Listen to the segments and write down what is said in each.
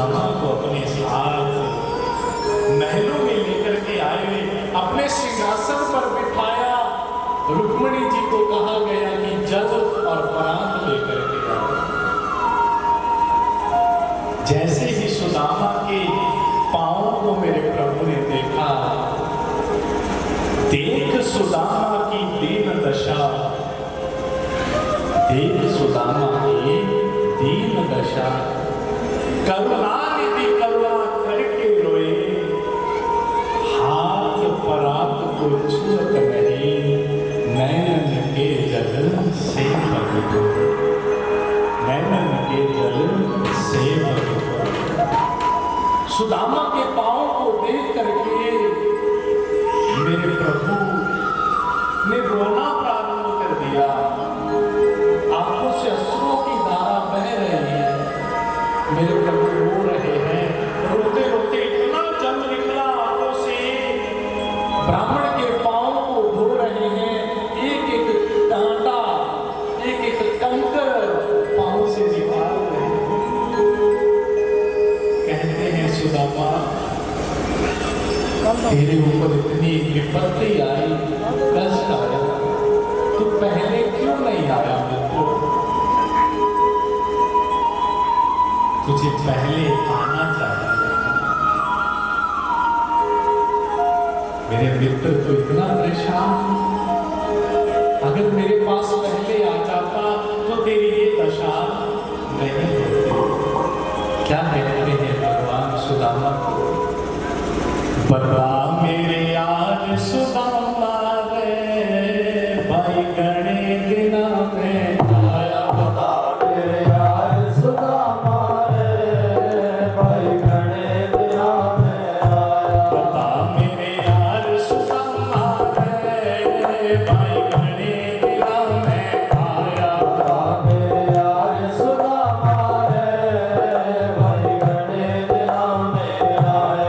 सुदामा को अपने साथ महलों में लेकर के आए, अपने सिंहासन पर बिठाया। रुक्मिणी जी को कहा गया कि जल और परात लेकर के आओ। जैसे ही सुदामा के पांवों को मेरे प्रभु ने देखा, देख सुदामा की दीन दशा, देख सुदामा की दीन दशा, करुणानिधि करुणा करके रोए, हाथ परात को छूत नहीं, नैनन के जल से भगो, नैनन के जल से भगो। सुदामा के पांव को देख करके मेरे प्रभु ने रोना प्रारंभ कर दिया। आंखों से अश्रुओं की धारा बह रही है। मेरे प्रभु रो रहे हैं, रोते रोते इतना जल निकला आंखों से, ब्राह्मण के पांव को धो रहे हैं। एक एक कांटा, एक एक कंकर पांव से निकाल रहे हैं। कहते हैं सुदामा, तेरे ऊपर इतनी विपत्ति आई, कष्ट आया, तो पहले क्यों नहीं आया मित्र? तुझे पहले आना चाहिए। मेरे मित्र तो इतना परेशान, अगर मेरे पास पहले आ जाता तो तेरी ये दशा नहीं होती। क्या कहते हैं भगवान सुदामा को? बता मेरे यार सुदामा रे, भाई गणे दिना में आया। बता मेरे यार सुदामा रे, भाई गणे दिना में आया। बता मेरे यार सुदामा रे, भाई गणे दिना में आया। बता मेरे यार सुदामा रे, भाई गणे दिना में आया।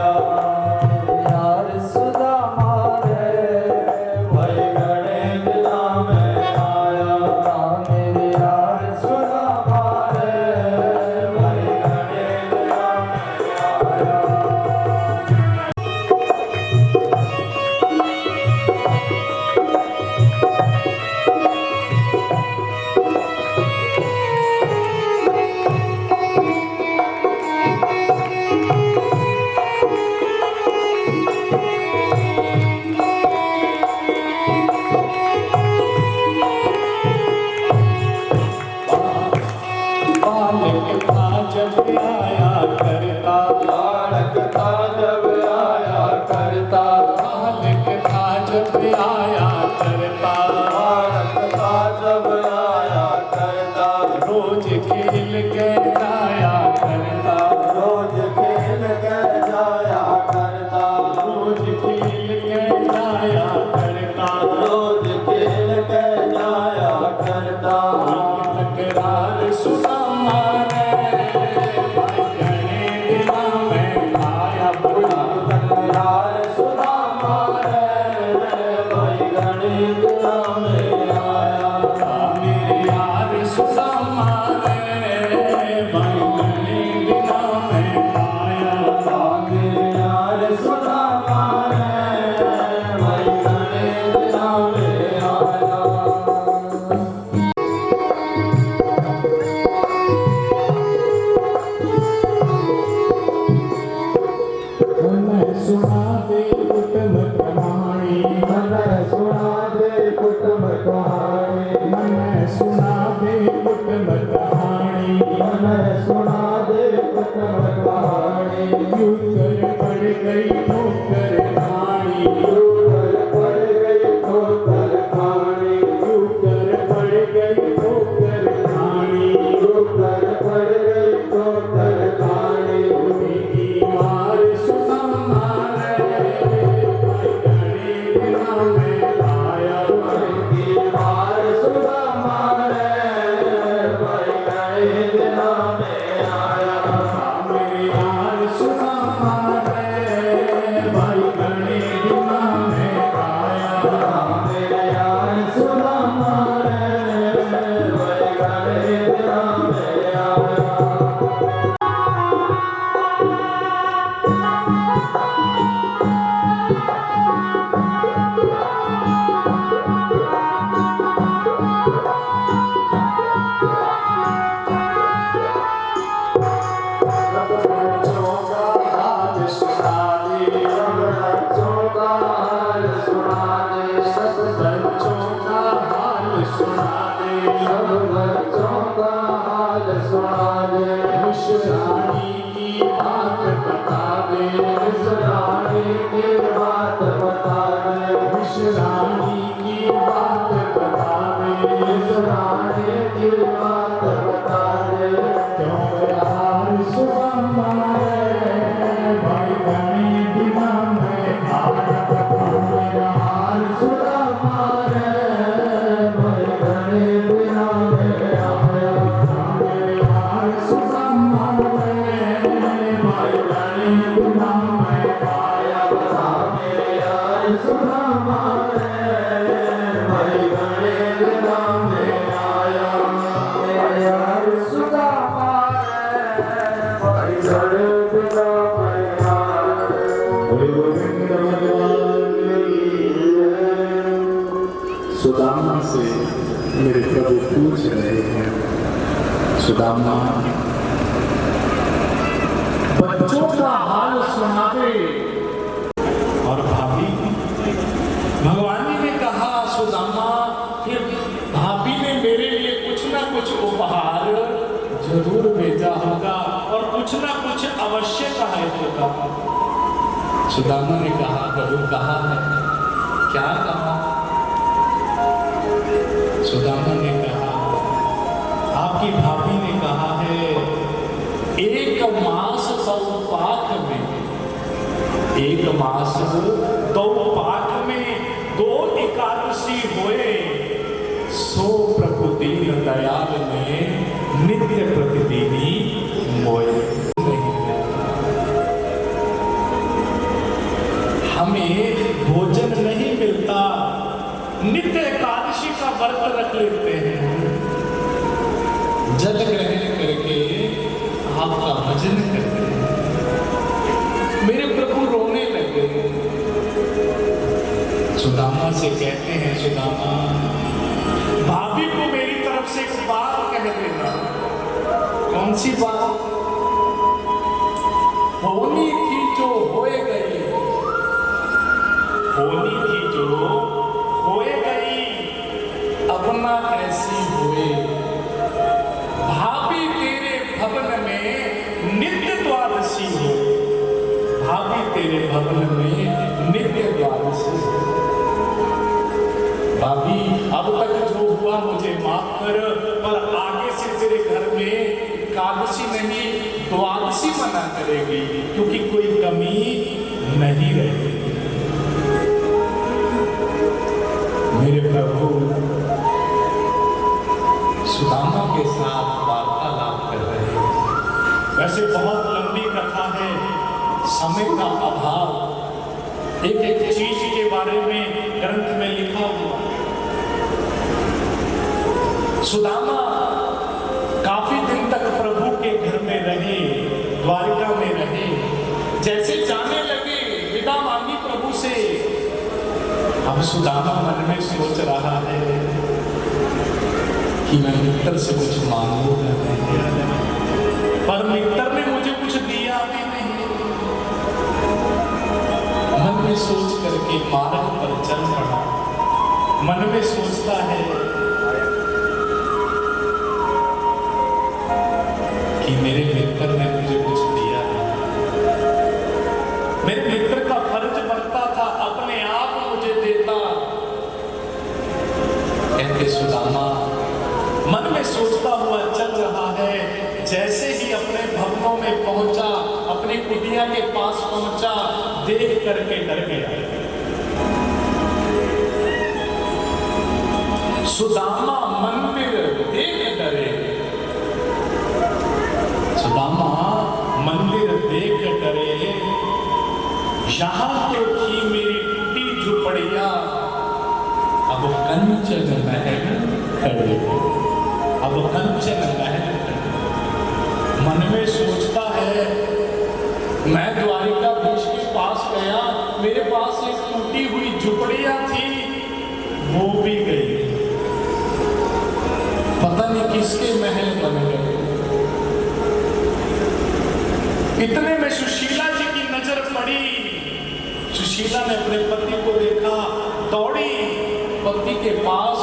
भाई सुना दे, उस रानी की बात बता दे, उस रानी की बात बता दे, उस रानी की बात बता दे, उस रानी की बात बता दे। क्यों यार सुदामा भाई बने बिना मैं आया, यार सुदामा भाई बने बिना मैं आया, यार सुदामा भाई बने बिना मैं आया, मेरे यार सुदामा भाई बने बिना मैं आया, मेरे यार सुदामा भाई बने बिना मैं आया। गोविंद भगवान की सुदामा से मेरे प्रभु पूछ रहे हैं, सुदामा बच्चों का हाल सुनावे। और भाभी, भगवान जी ने कहा सुदामा, फिर भाभी ने मेरे लिए कुछ ना कुछ उपहार जरूर भेजा होगा और कुछ ना कुछ अवश्य कहा होगा। सुदामा ने कहा, प्रभु कहा है, क्या कहा? सुदामा ने कहा, आपकी भाभी ने कहा है, एक मास सौ पाठ में, एक मास दो पाठ में दो एकादशी होए, सो प्रभु दीन दयाल ने नित्य प्रतिदिनी मोए। हमें भोजन नहीं मिलता, नित्य एकादशी का व्रत रख लेते हैं, जल ग्रहण करके आपका भजन करते हैं। मेरे प्रभु रोने लगे, सुदामा से कहते हैं, सुदामा भाभी को मेरी तरफ से एक बात कह देना। कौन सी बात? होनी थी जो होए गई, होनी थी जो होए गई, अपना ऐसी हुए। भाभी तेरे भवन में नित्य द्वादशी हो, भाभी तेरे भवन में नित्य द्वादशी हो। भाभी अब तक जो हुआ मुझे माफ कर, पर आगे से तेरे घर में एकादशी नहीं द्वादशी मना करेगी, क्योंकि कोई कमी नहीं रहेगी। मेरे प्रभु सुदामा के साथ वार्तालाप कर रहे हैं। वैसे बहुत लंबी कथा है, समय का अभाव, एक एक चीज के बारे में ग्रंथ में लिखा हुआ। सुदामा काफी दिन तक प्रभु के घर में रहे, द्वारिका में रहे। जैसे जाने लगे, विदा मांगी प्रभु से। अब सुदामा मन में सोच रहा है कि मैं मित्र से कुछ मांगूंगा, पर मित्र ने मुझे कुछ दिया भी नहीं। मन में सोच करके मार्ग पर चल पड़ा। मन में सोचता है कि मेरे मित्र ने मुझे कुछ दिया नहीं। मेरे मित्र का फर्ज बनता था अपने आप मुझे देता। कहते सुदामा मन में सोचता हुआ चल रहा है। जैसे ही अपने भवनों में पहुंचा, अपनी कुटिया के पास पहुंचा, देख करके डर गया। सुदामा मंदिर देख डरे, सुदामा मंदिर देख डरे। यहाँ तो थी मेरी टूटी झुपड़िया, अब कंचन महल खड़े, अब कंचन महल खड़े। मन में सोचता है, मैं द्वारिकाधीश के पास गया, मेरे पास एक टूटी हुई झुपड़िया थी, वो भी गई। पता नहीं किसके महल बन गए। इतने में सुशीला जी की नजर पड़ी। सुशीला ने अपने पति को देखा, दौड़ी पति के पास,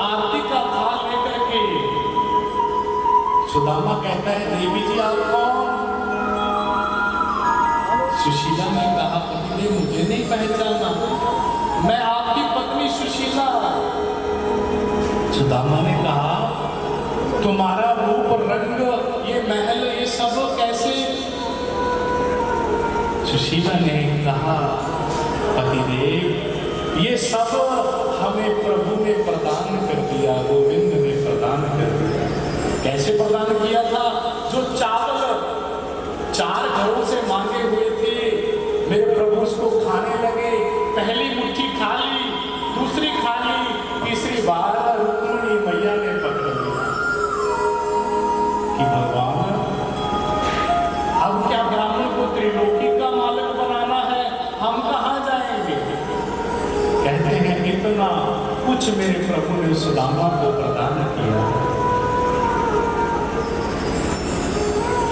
आरती का थाल लेकर के सुदामा कहता है देवी जी आप कौन? सुशीला ने कहा पति मुझे नहीं पहचाना, मैं आपकी पत्नी सुशीला। सुदामा ने कहा तुम्हारा रूप रंग ये महल ये सब कैसे? सुशीला ने कहा पतिदेव ये सब हमें प्रभु ने प्रदान कर दिया, गोविंद ने प्रदान कर दिया। कैसे प्रदान किया था? जो चावल 4 घरों से मांगे हुए थे मेरे प्रभु उसको खाने लगे। पहली मुट्ठी खा ली, दूसरी खा ली, तीसरी बार रुक्मिणी मैया ने पकड़ लिया कि भगवान अब क्या ब्राह्मण को त्रिलोकी का मालिक बनाना है, हम कहाँ जाएंगे? कहते हैं इतना कुछ मेरे प्रभु ने सुदामा को प्रदान किया,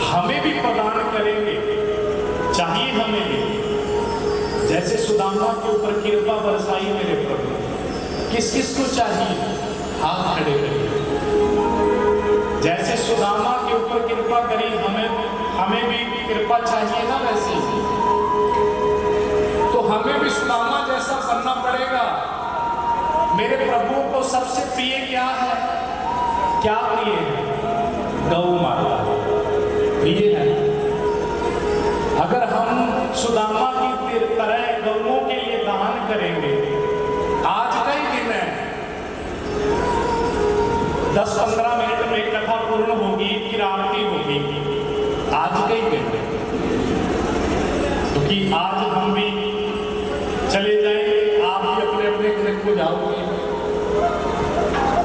हमें भी प्रदान करेंगे, चाहिए हमें भी। जैसे सुदामा के ऊपर कृपा बरसाई मेरे प्रभु, किस किस को चाहिए? हाथ खड़े करिए। जैसे सुदामा के ऊपर कृपा करी हमें भी कृपा चाहिए ना, वैसे तो हमें भी सुदामा जैसा बनना पड़ेगा। मेरे प्रभु को सबसे प्रिय क्या है? क्या प्रिय है? गौ माता प्रिय है। अगर हम सुदामा की तरह गौओं के लिए दान करेंगे, आज का ही दिन है, 10-15 मिनट में कथा पूर्ण होगी, फिर आरती होगी, आज का ही दिन है। क्योंकि आज हम भी चले जाएंगे, आप भी अपने अपने घर को जाओगे,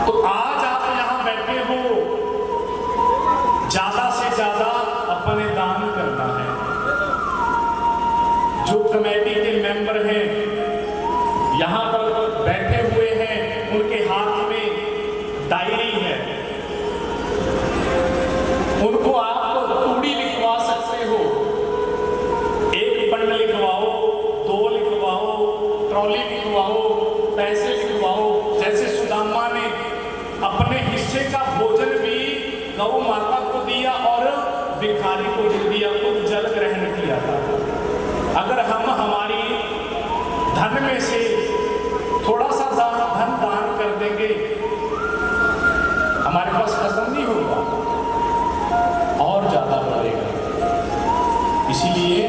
तो आज आप यहां बैठे हो, ज्यादा से ज्यादा अपने दान करना है। जो कमेटी के मेंबर हैं यहां पर बैठे हुए हैं, उनके हाथ में डायरी है, उनको आप तूड़ी लिखवा सकते हो, 1 बंड लिखवाओ, 2 लिखवाओ, ट्रॉली लिखवाओ, पैसे लिखवाओ। जैसे सुदामा ने अपने हिस्से का भोजन भी गौ माता को दिया और भिखारी को दे दिया, खुद जल ग्रहण किया था। अगर हम हमारी धन में से थोड़ा सा धन दान कर देंगे, हमारे पास खत्म नहीं होगा और ज्यादा बढ़ेगा। इसीलिए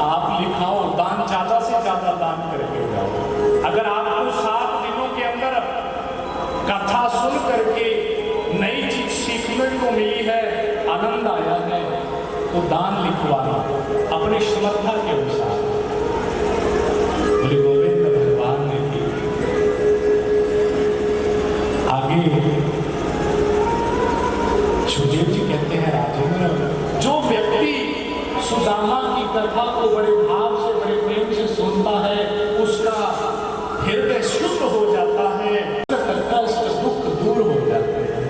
आप लिखाओ, दान ज्यादा से ज्यादा दान करके जाओ। अगर आपको 7 दिनों के अंदर कथा सुन करके नई चीज सीखने को मिली है, आनंद आया है, तो दान लिखवाना अपनी श्रद्धा के अनुसार। बोले गोविंद भगवान ने की। आगे सुखदेव जी कहते हैं राजेंद्र, जो व्यक्ति सुदामा की कथा को बड़े भाव से बड़े प्रेम से सुनता है, उसका हृदय शुद्ध हो जाता है, कष्ट दुख दूर हो जाते हैं।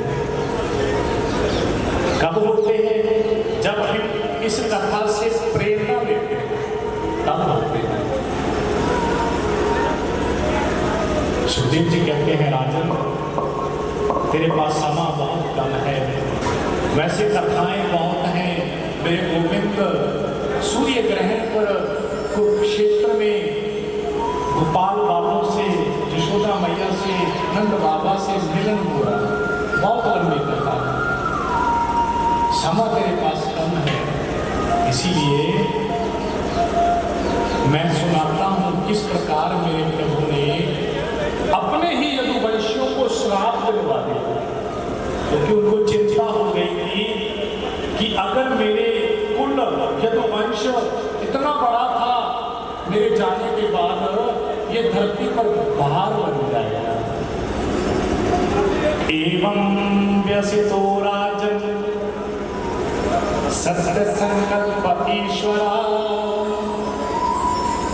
कब होते हैं? जब हम इस कथा से प्रेरणा लेते हैं, तब होते हैं। सुखदेव जी कहते हैं राजन, तेरे पास समय बहुत कम है, वैसे कथाएं बहुत हैं। मेरे गोविंद सूर्य ग्रहण पर कुरुक्षेत्र में गोपाल बाबू से, यशोदा मैया से, नंद बाबा से मिलन हुआ, बहुत लंबी कथा है, समय तेरे पास कम है, इसीलिए मैं सुनाता हूं किस प्रकार मेरे प्रभु ने अपने ही यदुवंशियों को श्राप दिलवा दिया। क्योंकि उनको चिंता हो गई थी कि अगर मेरे कुल यदुवंश इतना बड़ा था, मेरे जाने के बाद ये धरती पर भार बन जाएगा। एवं व्यसितो राजन सत्य संकल्प ईश्वरा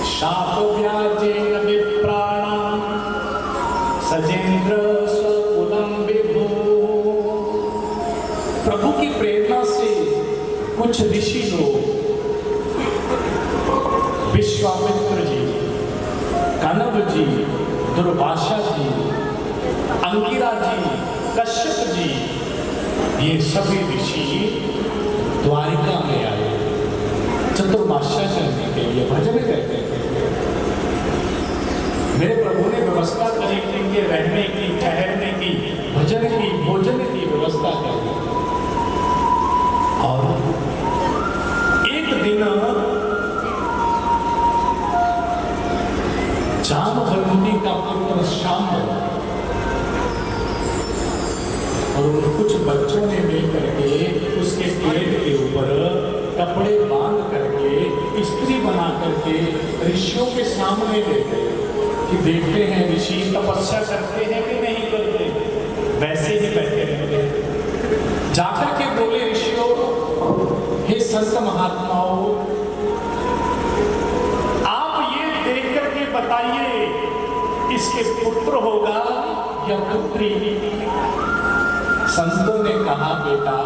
शाप व्याजेन विप्राणां सजेंद्र स्वकुलं विभु। प्रभु की प्रेरणा से कुछ ऋषि लोग, विश्वामित्र जी, कनव जी, दुर्वासा जी, अंगिरा जी, कश्यप जी, ये सभी ऋषि द्वारिका में आए चतुर्मास्या करने के लिए, भजन करने के लिए। मेरे प्रभु ने व्यवस्था करी इनके रहने की, ठहरने की, भजन की, भोजन की व्यवस्था करी। और एक दिन जामवंती का पुत्र शांब और उन कुछ बच्चों ने मिलकर के उसके पेट के ऊपर कपड़े बांध करके स्त्री बना करके ऋषियों के सामने ले गए कि देखते हैं ऋषि तपस्या करते हैं कि नहीं करते, वैसे ही बैठे रहते। जाकर के बोले ऋषियों, हे संत महात्माओं, आप ये देख करके बताइए इसके पुत्र होगा या पुत्री। संतों ने कहा, बेटा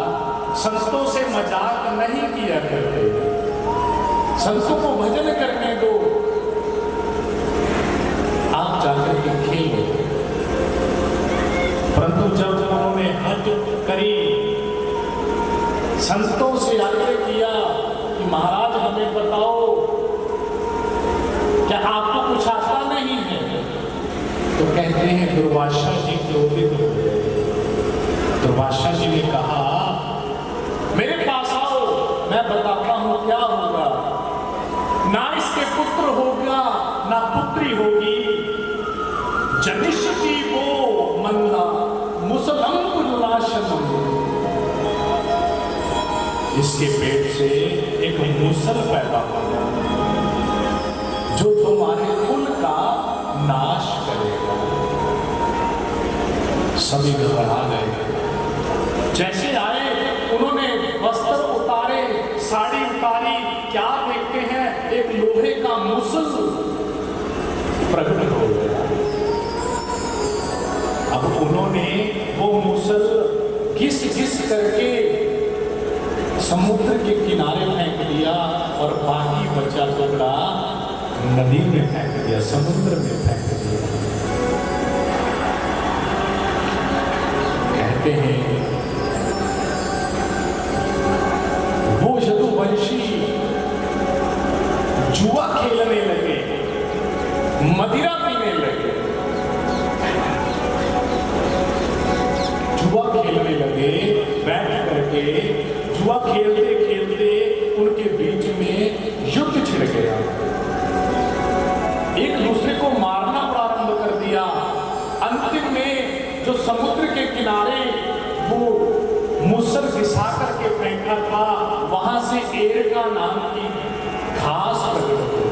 संतों से मजाक नहीं किया करते, संतों को भजन करने दो, आप जाकर के खेलो। परंतु जब उन्होंने हद करी, संतों से आग्रह किया कि महाराज हमें बताओ क्या आपको कुछ आता नहीं है, तो कहते हैं दुर्वासा जी क्रोधित हो गए। दुर्वासा जी ने कहा, मेरे पास आओ, मैं बताता हूं क्या होगा। ना इसके पुत्र होगा ना पुत्री होगी, जनिष्यति वो मंदा मुसलम उल्लासम। इसके पेट से एक मूसल पैदा होगा जो तुम्हारे कुल का नाश करेगा। सभी घबरा गए। जैसे आए उन्होंने वस्त्र उतारे, साड़ी उतारी, क्या देखते हैं एक लोहे का मूसल प्रकट हो गया। अब उन्होंने वो मूसल घिस घिस करके समुद्र के किनारे फेंक दिया और बाकी बचा टुकड़ा नदी में फेंक दिया, समुद्र में फेंक दिया। कहते हैं वो यदुवंशी जुआ खेलने लगे, मदिरा पीने लगे, जुआ खेलने लगे। बैठ करके जुआ खेलते खेलते उनके बीच में युद्ध छिड़ गया, एक दूसरे को मारना प्रारंभ कर दिया। अंतिम में जो समुद्र के किनारे वो मूसल घिसा करके फेंका था, वहां से एरका नाम की घास प्रकट हो गई।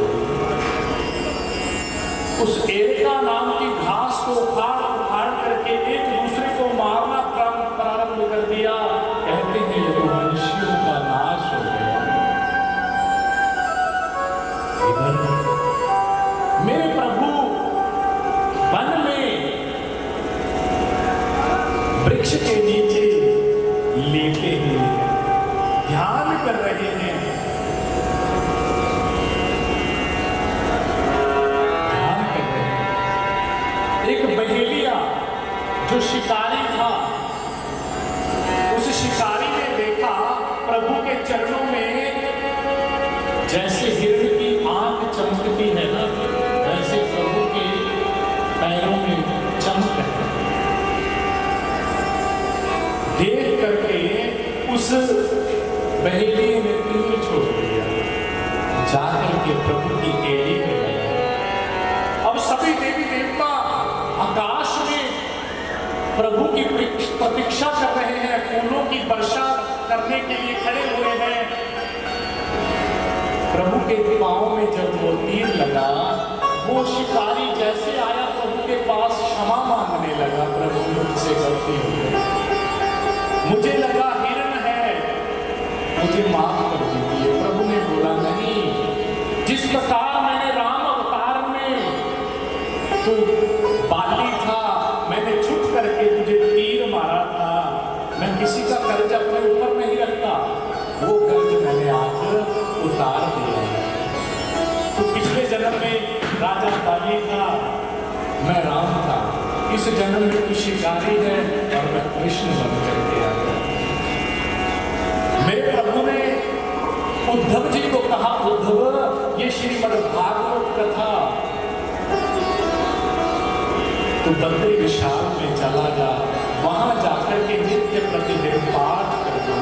उस एरका नाम की घास को उखाड़ करके एक दूसरे को मारना प्रारंभ कर दिया। कहते हैं यदुवंशियों का नाश हो गया। इधर मेरे प्रभु वन में वृक्ष के नीचे लेटे हुए ध्यान कर रहे हैं, ध्यान कर रहे हैं। एक बहेलिया जो शिकारी था, उस शिकारी ने देखा प्रभु के चरणों में जैसे हिरण की आंख चमकती है ना, वैसे प्रभु के पैरों में चमक है। देख करके उस बहेली ने तीर छोड़ दिया, जाकर के प्रभु की एड़ी में लगा। अब सभी देवी देवता आकाश में प्रभु की प्रतीक्षा कर रहे हैं, फूलों की वर्षा करने के लिए खड़े हुए हैं। प्रभु के पांव में जब वो तीर लगा, वो शिकारी जैसे आया प्रभु के पास क्षमा मांगने लगा, प्रभु मुझसे गलती हो गई, मुझे लगा हिरण है, मुझे माफ कर दीजिए। प्रभु ने बोला, नहीं, जिस प्रकार मैंने राम अवतार में तो बाली था, मैंने छुप करके तुझे तीर मारा था, मैं किसी का कर्ज अपने ऊपर नहीं रखता, वो कर्ज मैंने आज उतार दिया है। तो पिछले जन्म में राजा बाली था, मैं राम था, इस जन्म में तू शिकारी है और मैं कृष्ण बन करके आ गया। उद्धव जी को कहा, उद्धव ये श्रीमद् भागवत कथा तो बद्री विशाल में चला जा, वहां जाकर के नित्य प्रतिदिन पाठ करना।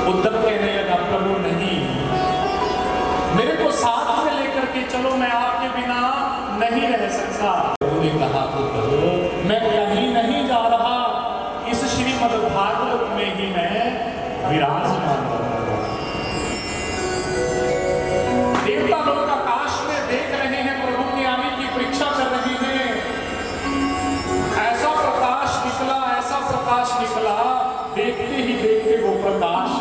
उद्धव कहने लगा, प्रभु नहीं, मेरे को साथ में लेकर के चलो, मैं आपके बिना नहीं रह सकता। प्रभु ने कहा, उद्धव मैं कहीं नहीं जा रहा, इस श्रीमद् भागवत में ही मैं विराजमान रहूंगा। देवता लोग आकाश में देख रहे हैं, प्रभु के आने की परीक्षा कर रहे हैं। ऐसा प्रकाश निकला, देखते ही देखते वो प्रकाश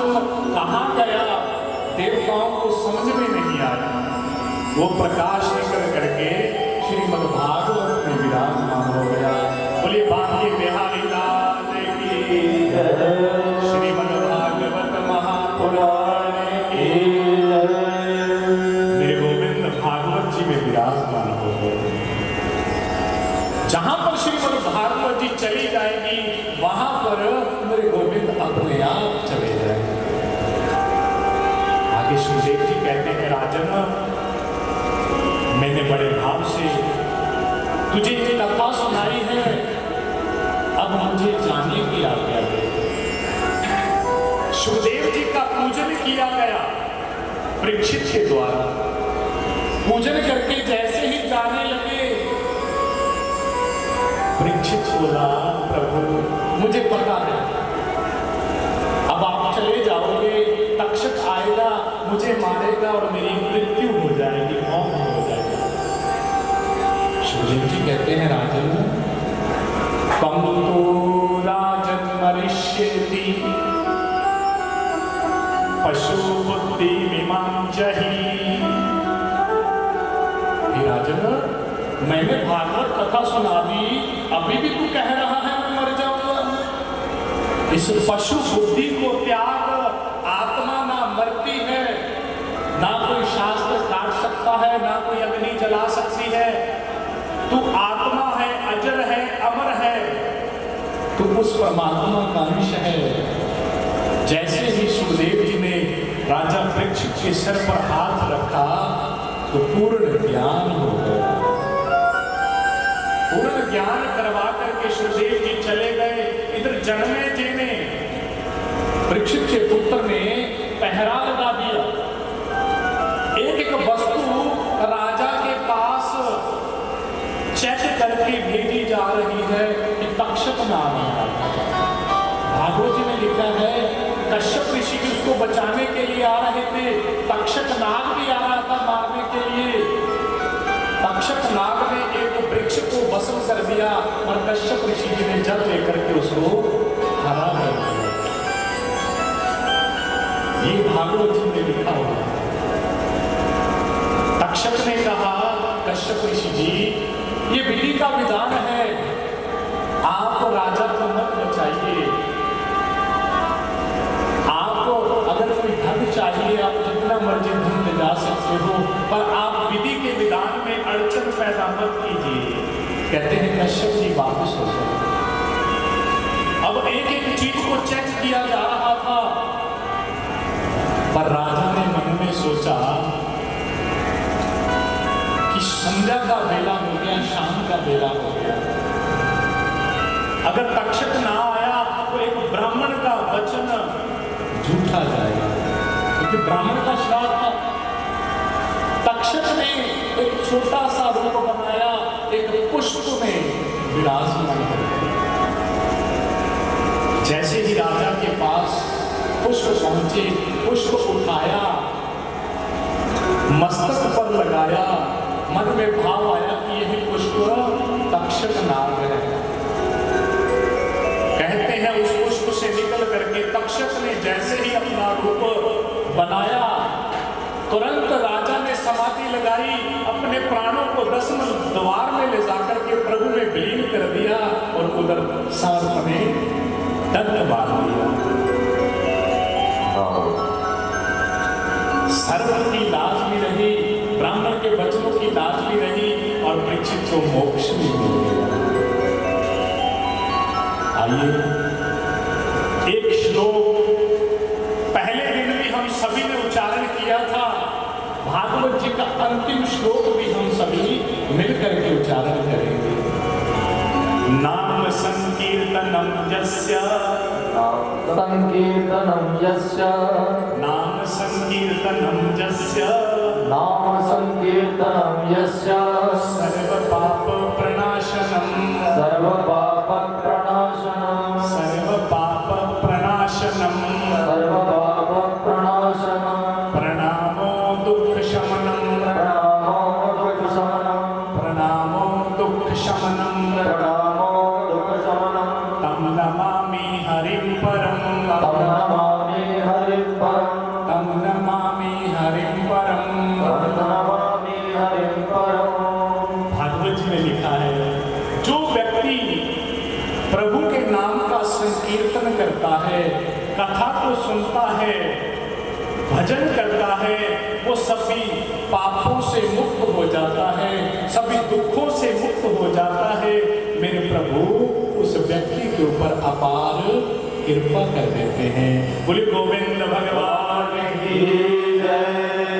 कहाँ गया, देवताओं को समझ में नहीं आया। वो प्रकाश निकल करके श्रीमद् भागवत में विराजमान हो गया। बोलिए बांके बिहारी लाल की जय, श्रीमद् भागवत महापुराण की जय। मेरे गोविंद भागवत जी में विराजमान हो गए। जहां पर श्रीमद् भागवत जी चली जाएगी, वहां पर मेरे गोविंद अपने आप चले जाएंगे। आगे सुखदेव जी कहते हैं, राजन मैंने बड़े भाव से तुझे ये कथा सुनाई है, अब मुझे जाने की आज्ञा दे। सुखदेव जी का पूजन किया गया परीक्षित के द्वारा। पूजन करके जैसे ही जाने लगे, परीक्षित बोला, प्रभु मुझे पता है अब आप चले जाओगे, तक्षक आएगा, मुझे मारेगा और मेरी मृत्यु हो जाएगी, मौत हो जाएगी। सुखदेव जी कहते हैं, राजन कम तो राजन मरिष्यति पशु बुद्धि मीमां जहि। राजन मैंने भागवत कथा सुना दी, अभी भी तू कह रहा है मैं मर जाऊंगा। इस पशु बुद्धि को त्याग, आत्मा ना मरती है, ना कोई शास्त्र काट सकता है, ना कोई अग्नि जला सकती है। तू आत्मा है, अजर है, अमर है, तू उस परमात्मा का अंश है। जैसे ही सुखदेव जी ने राजा परीक्षित के सिर पर हाथ रखा तो पूर्ण ज्ञान हो गया। पूर्ण ज्ञान करवा करके सुखदेव जी चले गए। इधर जन्मे जी ने, परीक्षित के पुत्र ने पहरा लगा दिया। एक एक वस्तु राजा के पास चेक करके भेजी जा रही है कि तक्षक नाम है। भागवत जी में लिखा है, कश्यप ऋषि भी उसको बचाने के लिए आ रहे थे, तक्षक नाग भी आ रहा था मारने के लिए। तक्षक नाग ने एक वृक्ष को भस्म कर दिया और कश्यप ऋषि जी ने जल लेकर के उसको हरा कर दिया। ये भागवत जी ने लिखा हुआ। तक्षक ने कहा, कश्यप ऋषि जी ये विधि का विधान है, आप राजा को मत बचाइए। आपको अगर कोई धन चाहिए, आप जितना मर्जी धन ले जा सकते हो, पर आप विधि के विधान में अड़चन पैदा मत कीजिए। कहते हैं कश्यप जी वापस हो गए। अब एक एक चीज को चेक किया जा रहा था, पर राजा ने मन में सोचा कि संध्या का बेला हो गया, शाम का बेला हो गया। अगर तक्षक ना आया तो एक ब्राह्मण का वचन झूठा जाएगा, क्योंकि ब्राह्मण का श्राप था। तक्षक ने एक छोटा सा रूप बनाया, एक पुष्प में विराजमान हो गया। जैसे ही राजा के पास पुष्प पहुंचे, पुष्प उठाया, मस्तक पर लगाया, मन में भाव आया कि यही पुष्प तक्षक नाग है। कहते हैं उस पुष्प से निकल करके तक्षक ने जैसे ही अपना रूप बनाया, तुरंत राजा ने समाधि लगाई, अपने प्राणों को दसम द्वार में ले जाकर के प्रभु में विलीन कर दिया और उधर सर्प ने दंड बांध दिया। सर्प की लाज भी रही, ब्राह्मण के वचनों की लाज भी रही और परीक्षित को मोक्ष भी मिल गया। आइए एक श्लोक पहले दिन भी हम सभी ने उच्चारण किया भागवत जी का अंतिम श्लोक भी हम सभी मिलकर के उच्चारण करेंगे। नाम संकीर्तनम यस्य, संकीर्तनम यस्य, नाम संकीर्तनम यस्य, नाम संकीर्तनम यस्य, सर्व पाप प्रणाशनम, सर्व पाप प्रणाशनम, सर्व पाप प्रणाशनम, सर्व पाप प्रणाशनम, प्रणामो दुःख शमनम, प्रणामो दुःख शमनम, प्रणामो दुःख शमनम, प्रणामो दुःख शमनम, तम नमामि हरिं परम, तम नमामि हरिं परम, तम नमामि हरिं परम। तम नमामि हरिं परम। भागवत जी ने लिखा है, जो व्यक्ति प्रभु के नाम का संकीर्तन करता है, कथा को सुनता है, भजन करता है, वो सभी पापों से मुक्त हो जाता है, सभी दुखों से मुक्त हो जाता है। मेरे प्रभु उस व्यक्ति के ऊपर अपार कृपा कर देते हैं। बोले गोविंद भगवान की जय।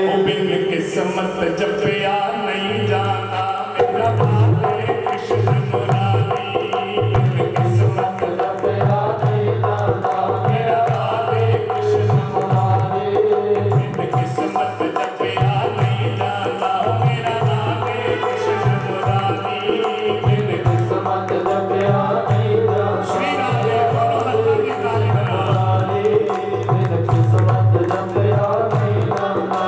गोविंद किस्मत जपया नहीं जाता मेरा भाई कृष्ण मुरारी, किस्मत जपया नहीं जाता मेरा राधे कृष्ण मुरारी, किस्मत जपया नहीं जाता मेरा राधे कृष्ण मुरारी। किस्मत जपया नहीं जाता श्री राधे बोलो हरि काली मुरारी, किस्मत जपया नहीं जाता।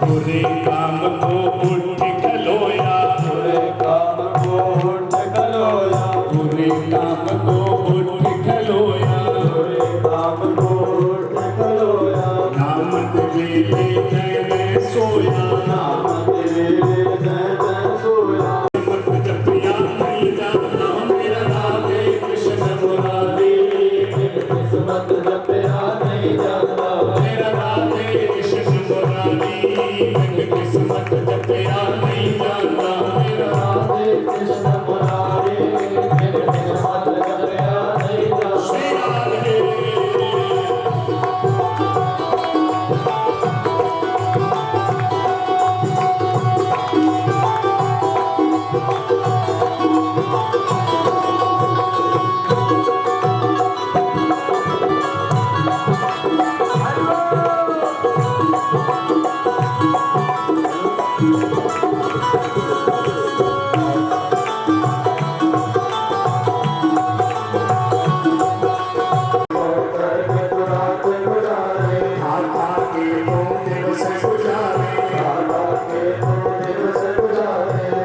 बुरे काम को उठ खलोया, बुरे काम को उठ खलोया, बुरे काम को उठ खलोया, बुरे काम को उठ खलोया, नाम वेले जय सोया, नाम तेरे जय जय सोया, किस्मत जपया नहीं जाता मेरा राधे कृष्ण मुरारी, किस्मत जपया नहीं जाता मेरा राधे कृष्ण मुरारी, किस्मत जपया नहीं जाता मेरा राधे कृष्ण मुरारी, किस्मत जपया नहीं जाता। श्री राधे।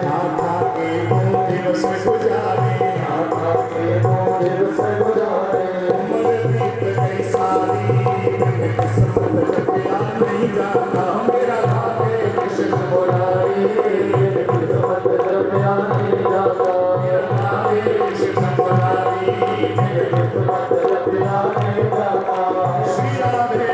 माता के तुम दिवस गुजारे, माता के तुम दिवस गुजारे, उम्र बीत गई सारी, किस्मत जपया नहीं जाता मेरा राधे कृष्ण मुरारी, किस्मत जपया नहीं जाता राधे कृष्ण मुरारी। किस्मत जपया नहीं जाता। श्री राधे।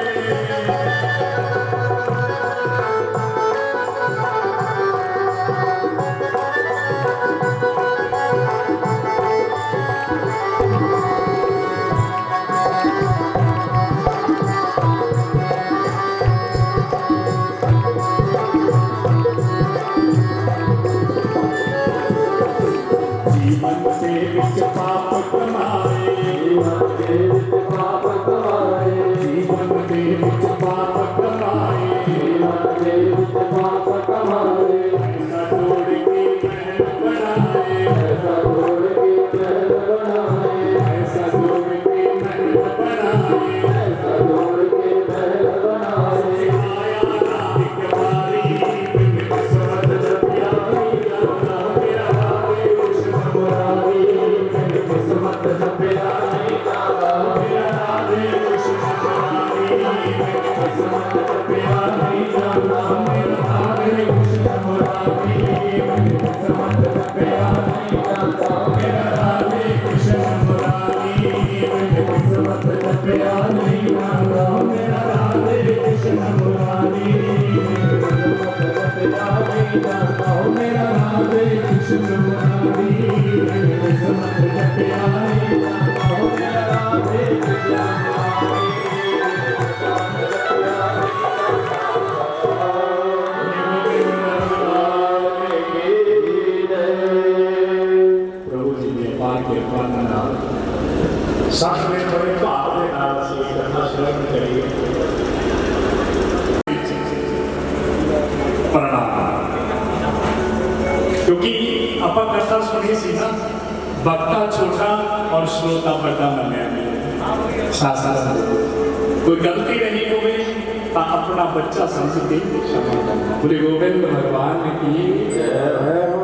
जीवन से बिच पाप कमाए, जीवन के विच पाप कमाए, जीवन से बिच पाप कमाए, जीवन के विच पाप कमाए, ऐसा जोड़ के महल बनाए, ऐसा जोड़ के महल बनाए, ऐसा जोड़ के महल बनाए, ऐसा जोड़ के महल बनाए। आया राधिक बारी, किस्मत जपया नहीं जाता मेरा राधे कृष्ण मुरारी, किस्मत जपया नहीं जाता मेरा राधे कृष्ण मुरारी, किस्मत जपया नहीं जाता मेरा राधे कृष्ण मुरारी, किस्मत जपया नहीं जाता मेरा राधे कृष्ण मुरारी, किस्मत जपया नहीं जाता मेरा राधे कृष्ण मुरारी। मेरा राधे कृष्ण मुरारी मेरे समझ प्यारे मेरा राधे कृष्ण साथ में बड़े भाव के नाम से करना शुरू करिए। प्रणाम। क्योंकि अपा कथा सुनी सी ना, वक्ता छोटा और श्रोता बड़ा मन्या शासन कोई गलती नहीं हो गई तो अपना बच्चा समझ के क्षमा करना। बोले गोविंद भगवान की जय हो।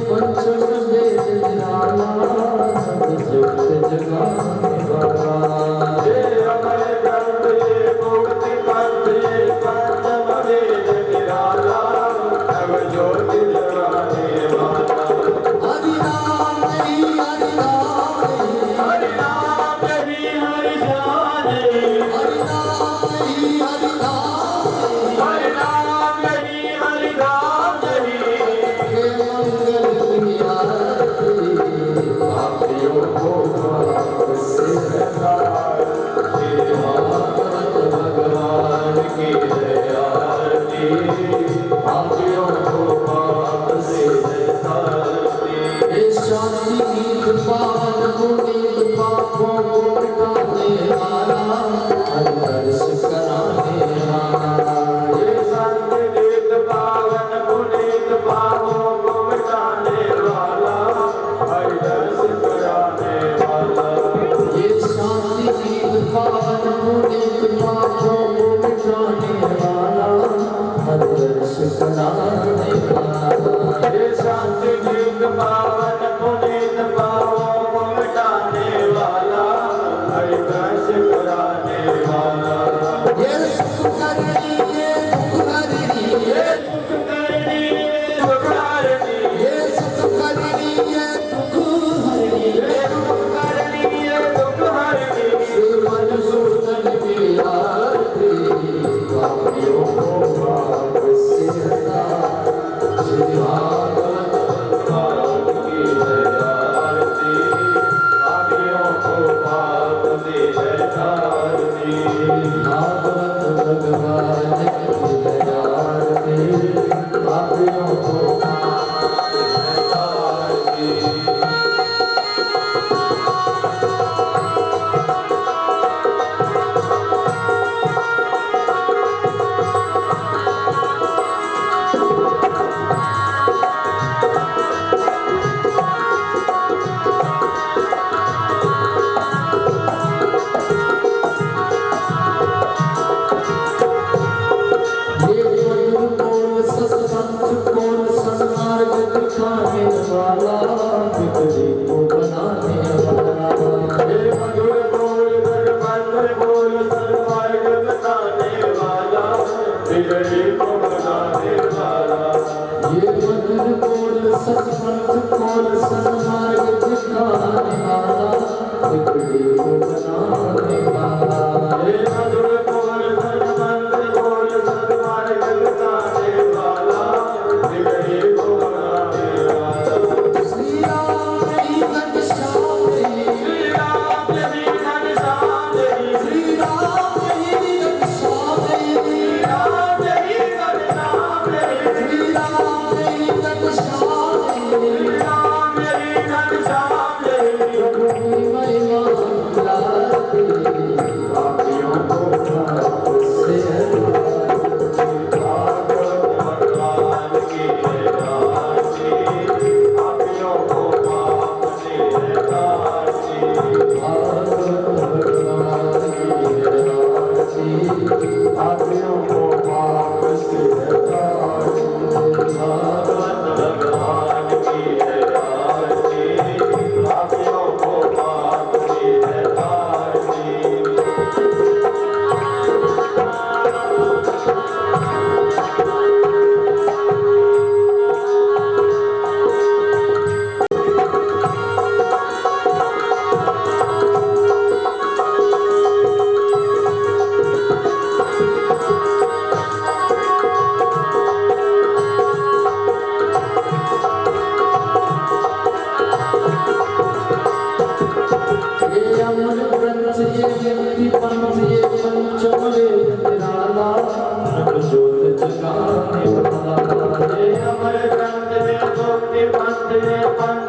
पंच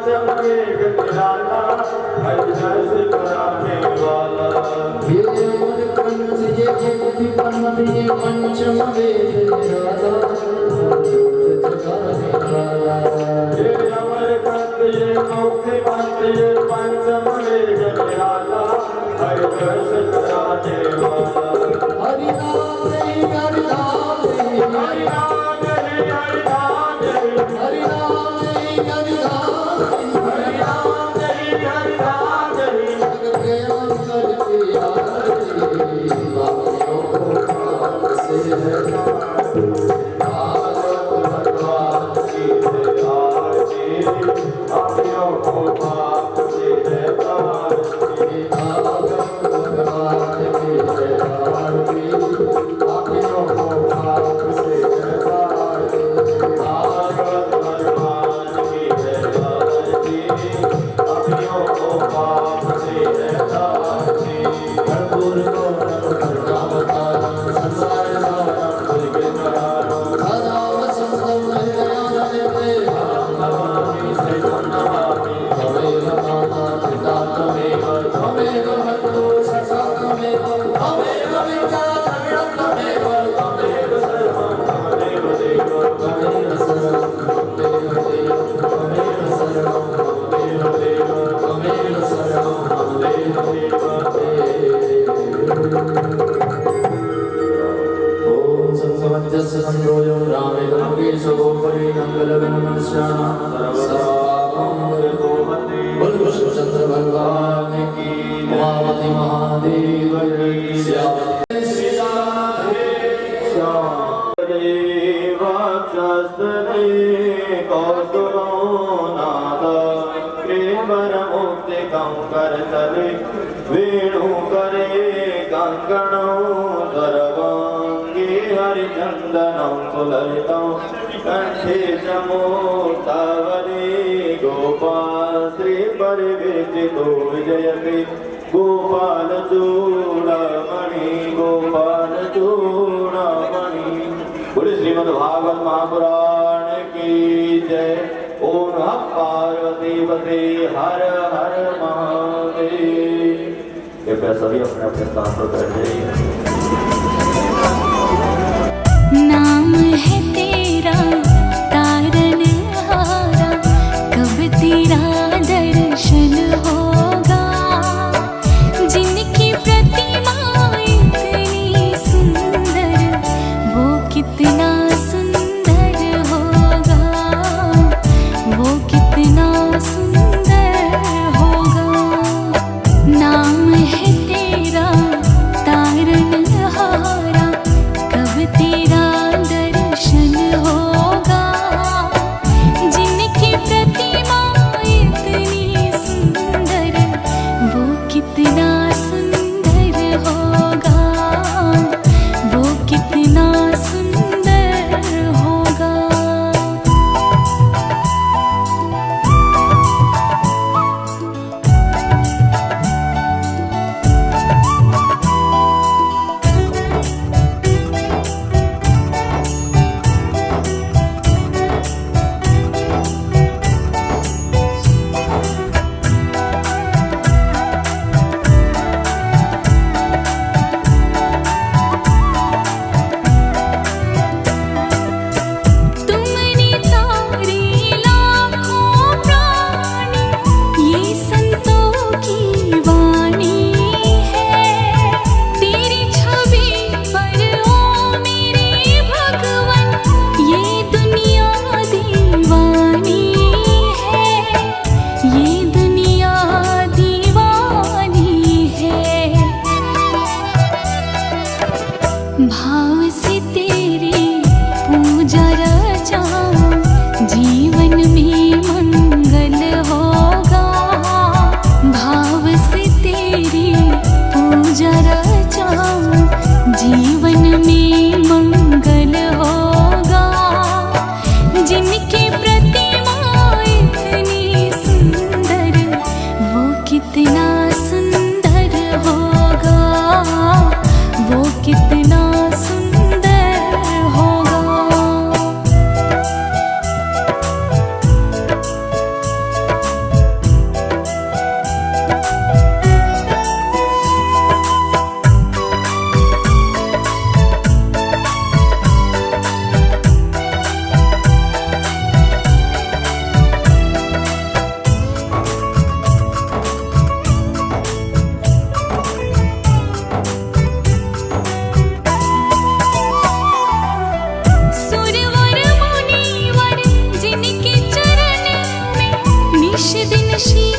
पंचम वेग निराला हरि जस कराने वाला ये अमर कंठ ये भक्ति पंथ ये पंचम वेद निराला जगाने वाला ये अमर ग्रंथ ये मुक्ति पंथ ये पंचम वेग निराला हरि जस कराने वाला हरि नाम नहीं हरि नाम नहीं हरि नाम हरि हरि नाम हरि नाम नहीं हरि नाम नहीं हरि नाम हरि हरि नाम जगत ज्ञान करके आरती बाबा से है भगवान की आरती अभियो को बाप से है आरती भगवान की आरती अभियो को बाप से है आरती भागवत भगवान की आरती अभियो को बाप से है आरती कर्पूर संसार सारम के करारो सदाव संतम हृदयानंदे नमामि श्रीतं नमामि तमेव माता पिता तमेव तमेव बन्धु सखा तमेव तमेव विद्या द्रविणं तमेव तमेव सर्वं तमेव देव तमेव सर्वं तमेव देव तमेव सर्वं तमेव देव तमेव सर्वं तमेव देव ॐ संसमञ्जस्य संयोजं रामेदं केशवोपरि मङ्गलगणमनस्यानां सर्वामङ्गलतो बोल कृष्णचंद्र भगवान की उमावती महादेव की श्यामती वेणु करे कंकणो सर्वांगे हरिचंदनं सुललितं कंठे चमोतावरे गोपाल श्री परिवेशितो विजयते गोपाल चूड़ामणि गोपाल चूड़ामणि बोले श्रीमद् भागवत महापुराण की जय ओम नमः पार्वती पते हर हर महादेव। कृपया सभी अपने अपने स्थान पर बैठ जाइए। नाम है तेरा तारनहारा, कब तेरा दर्शन होगा। जिनकी प्रतिमा इतनी सुंदर, वो कितना सुंदर होगा, वो कितना सुंदर होगा। नाम है तेरा तारनहारा, कब तेरा दर्शन होगा। जिनकी प्रतिमा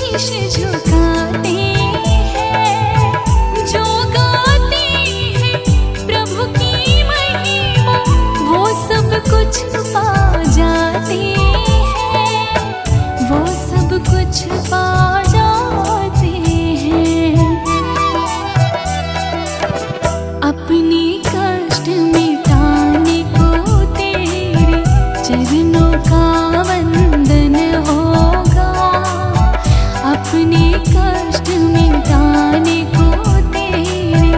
शीश झुकाते हैं, जो गाते हैं प्रभु की महिमा वो सब कुछ पा जाते हैं, वो सब कुछ पा जाते हैं। अपने कष्ट मिटाने को तेरे चरणों का वंदन होगा, अपने कष्ट मिटाने को तेरे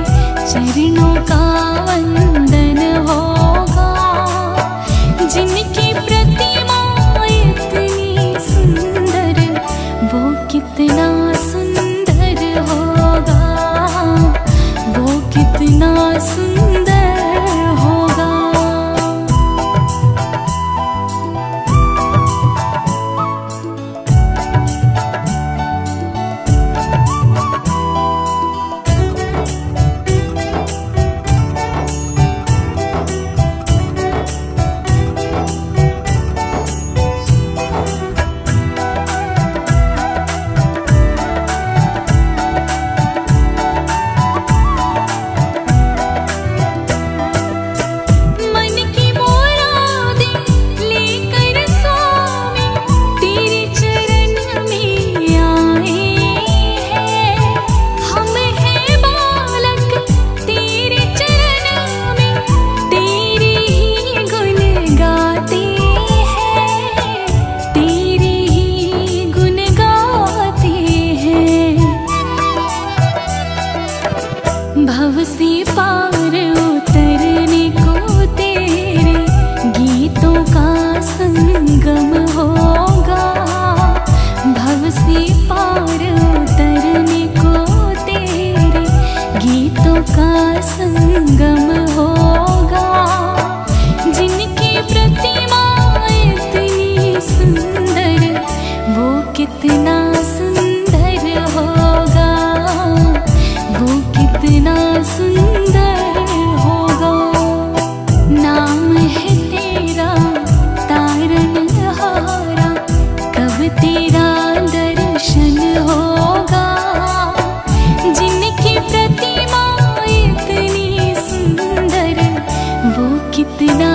चरणों का वंदन होगा। जिनकी प्रतिमा इतनी सुंदर वो कितना सुंदर होगा, वो कितना सुंदर होगा। मन की मुरादें लेकर स्वामी तेरे चरण में आए हैं। हम हैं बालक तेरे चरण में तेरे ही गुण गाते हैं, तेरे ही गुण गाते हैं। भव से पार उतरने को तेरे गीतों का संगम होगा, भव से पार उतरने को तेरे गीतों का संगम होगा। जिनकी प्रतिमा इतनी सुंदर वो कितना सुंदर होगा, वो कितना सुंदर होगा। नाम है तेरा तारनहारा, कब तेरा दर्शन होगा। जिनकी प्रतिमा इतनी सुंदर वो कितना